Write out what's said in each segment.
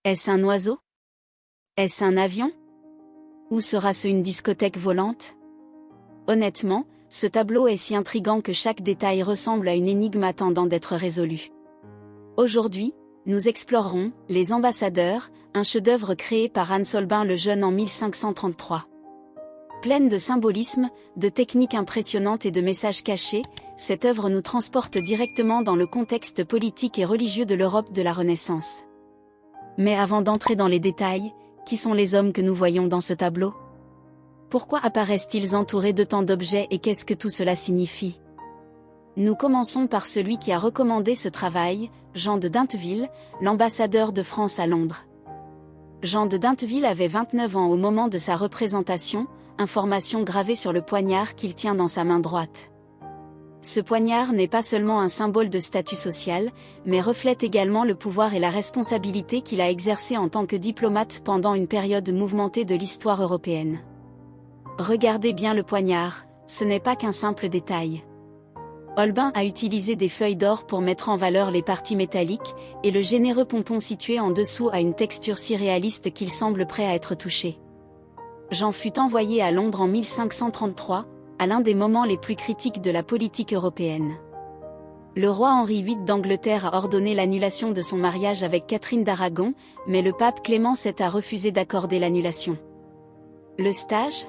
Est-ce un oiseau? Est-ce un avion? Ou sera-ce une discothèque volante? Honnêtement, ce tableau est si intrigant que chaque détail ressemble à une énigme attendant d'être résolue. Aujourd'hui, nous explorerons Les Ambassadeurs, un chef-d'œuvre créé par Hans Holbein le Jeune en 1533. Pleine de symbolisme, de techniques impressionnantes et de messages cachés, cette œuvre nous transporte directement dans le contexte politique et religieux de l'Europe de la Renaissance. Mais avant d'entrer dans les détails, qui sont les hommes que nous voyons dans ce tableau? Pourquoi apparaissent-ils entourés de tant d'objets et qu'est-ce que tout cela signifie? Nous commençons par celui qui a recommandé ce travail, Jean de Dinteville, l'ambassadeur de France à Londres. Jean de Dinteville avait 29 ans au moment de sa représentation, information gravée sur le poignard qu'il tient dans sa main droite. Ce poignard n'est pas seulement un symbole de statut social, mais reflète également le pouvoir et la responsabilité qu'il a exercé en tant que diplomate pendant une période mouvementée de l'histoire européenne. Regardez bien le poignard, ce n'est pas qu'un simple détail. Holbein a utilisé des feuilles d'or pour mettre en valeur les parties métalliques, et le généreux pompon situé en dessous a une texture si réaliste qu'il semble prêt à être touché. Jean fut envoyé à Londres en 1533, à l'un des moments les plus critiques de la politique européenne. Le roi Henri VIII d'Angleterre a ordonné l'annulation de son mariage avec Catherine d'Aragon, mais le pape Clément VII a refusé d'accorder l'annulation. Le stage?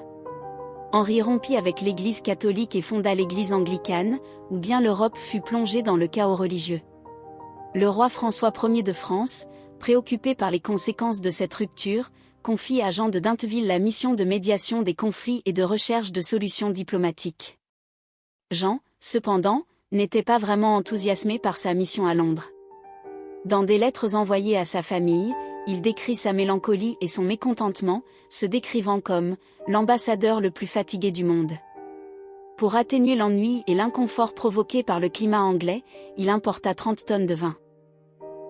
Henri rompit avec l'Église catholique et fonda l'Église anglicane, ou bien l'Europe fut plongée dans le chaos religieux. Le roi François Ier de France, préoccupé par les conséquences de cette rupture, confie à Jean de Dinteville la mission de médiation des conflits et de recherche de solutions diplomatiques. Jean, cependant, n'était pas vraiment enthousiasmé par sa mission à Londres. Dans des lettres envoyées à sa famille, il décrit sa mélancolie et son mécontentement, se décrivant comme « l'ambassadeur le plus fatigué du monde ». Pour atténuer l'ennui et l'inconfort provoqués par le climat anglais, il importa 30 tonnes de vin.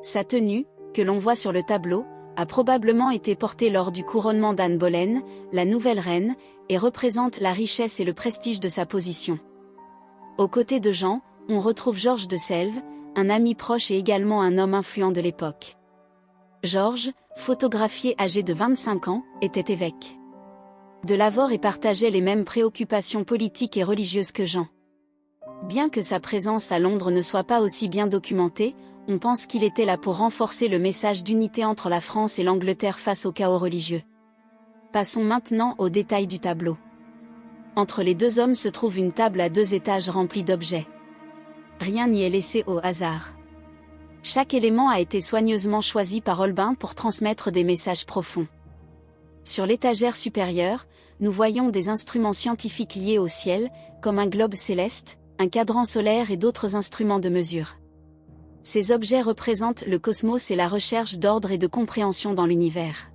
Sa tenue, que l'on voit sur le tableau, a probablement été portée lors du couronnement d'Anne Boleyn, la nouvelle reine, et représente la richesse et le prestige de sa position. Aux côtés de Jean, on retrouve Georges de Selve, un ami proche et également un homme influent de l'époque. Georges, photographié âgé de 25 ans, était évêque de Lavaur et partageait les mêmes préoccupations politiques et religieuses que Jean. Bien que sa présence à Londres ne soit pas aussi bien documentée, on pense qu'il était là pour renforcer le message d'unité entre la France et l'Angleterre face au chaos religieux. Passons maintenant aux détails du tableau. Entre les deux hommes se trouve une table à 2 étages remplie d'objets. Rien n'y est laissé au hasard. Chaque élément a été soigneusement choisi par Holbein pour transmettre des messages profonds. Sur l'étagère supérieure, nous voyons des instruments scientifiques liés au ciel, comme un globe céleste, un cadran solaire et d'autres instruments de mesure. Ces objets représentent le cosmos et la recherche d'ordre et de compréhension dans l'univers.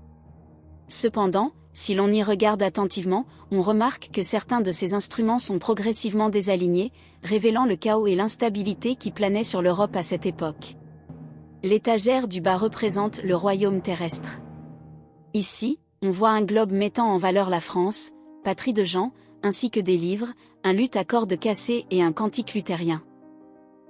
Cependant, si l'on y regarde attentivement, on remarque que certains de ces instruments sont progressivement désalignés, révélant le chaos et l'instabilité qui planaient sur l'Europe à cette époque. L'étagère du bas représente le royaume terrestre. Ici, on voit un globe mettant en valeur la France, patrie de Jean, ainsi que des livres, un luth à cordes cassées et un cantique luthérien.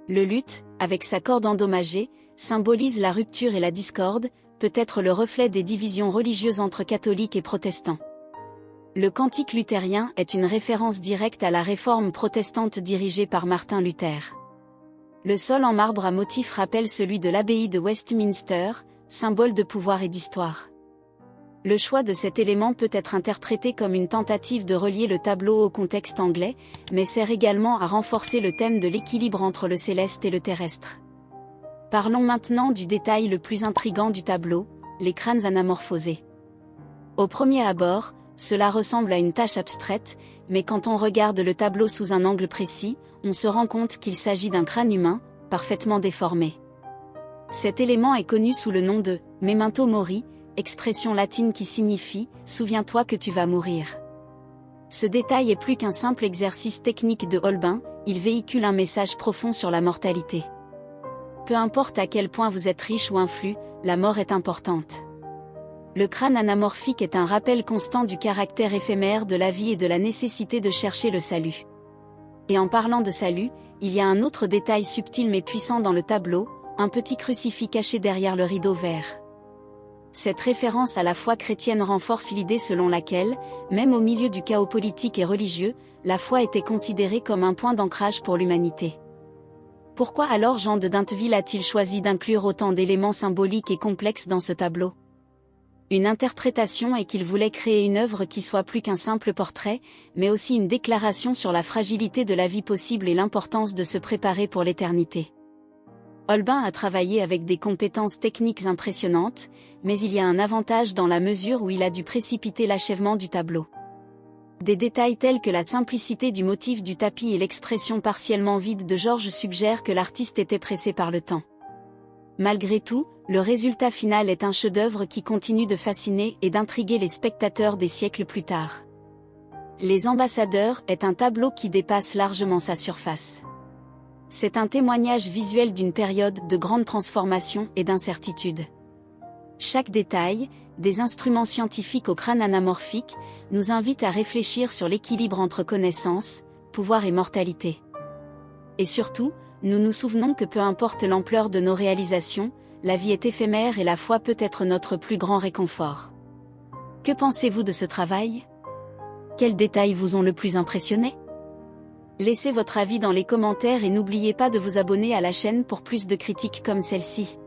Le luth, avec sa corde endommagée, symbolise la rupture et la discorde, peut-être le reflet des divisions religieuses entre catholiques et protestants. Le cantique luthérien est une référence directe à la réforme protestante dirigée par Martin Luther. Le sol en marbre à motif rappelle celui de l'abbaye de Westminster, symbole de pouvoir et d'histoire. Le choix de cet élément peut être interprété comme une tentative de relier le tableau au contexte anglais, mais sert également à renforcer le thème de l'équilibre entre le céleste et le terrestre. Parlons maintenant du détail le plus intrigant du tableau, les crânes anamorphosés. Au premier abord, cela ressemble à une tache abstraite, mais quand on regarde le tableau sous un angle précis, on se rend compte qu'il s'agit d'un crâne humain, parfaitement déformé. Cet élément est connu sous le nom de « memento mori », expression latine qui signifie « souviens-toi que tu vas mourir ». Ce détail est plus qu'un simple exercice technique de Holbein, il véhicule un message profond sur la mortalité. Peu importe à quel point vous êtes riche ou influent, la mort est importante. Le crâne anamorphique est un rappel constant du caractère éphémère de la vie et de la nécessité de chercher le salut. Et en parlant de salut, il y a un autre détail subtil mais puissant dans le tableau, un petit crucifix caché derrière le rideau vert. Cette référence à la foi chrétienne renforce l'idée selon laquelle, même au milieu du chaos politique et religieux, la foi était considérée comme un point d'ancrage pour l'humanité. Pourquoi alors Jean de Dinteville a-t-il choisi d'inclure autant d'éléments symboliques et complexes dans ce tableau? Une interprétation est qu'il voulait créer une œuvre qui soit plus qu'un simple portrait, mais aussi une déclaration sur la fragilité de la vie possible et l'importance de se préparer pour l'éternité. Holbein a travaillé avec des compétences techniques impressionnantes, mais il y a un avantage dans la mesure où il a dû précipiter l'achèvement du tableau. Des détails tels que la simplicité du motif du tapis et l'expression partiellement vide de Georges suggèrent que l'artiste était pressé par le temps. Malgré tout, le résultat final est un chef-d'œuvre qui continue de fasciner et d'intriguer les spectateurs des siècles plus tard. Les Ambassadeurs est un tableau qui dépasse largement sa surface. C'est un témoignage visuel d'une période de grande transformation et d'incertitude. Chaque détail, des instruments scientifiques au crâne anamorphique, nous invite à réfléchir sur l'équilibre entre connaissance, pouvoir et mortalité. Et surtout, nous nous souvenons que peu importe l'ampleur de nos réalisations, la vie est éphémère et la foi peut être notre plus grand réconfort. Que pensez-vous de ce travail? Quels détails vous ont le plus impressionné? Laissez votre avis dans les commentaires et n'oubliez pas de vous abonner à la chaîne pour plus de critiques comme celle-ci.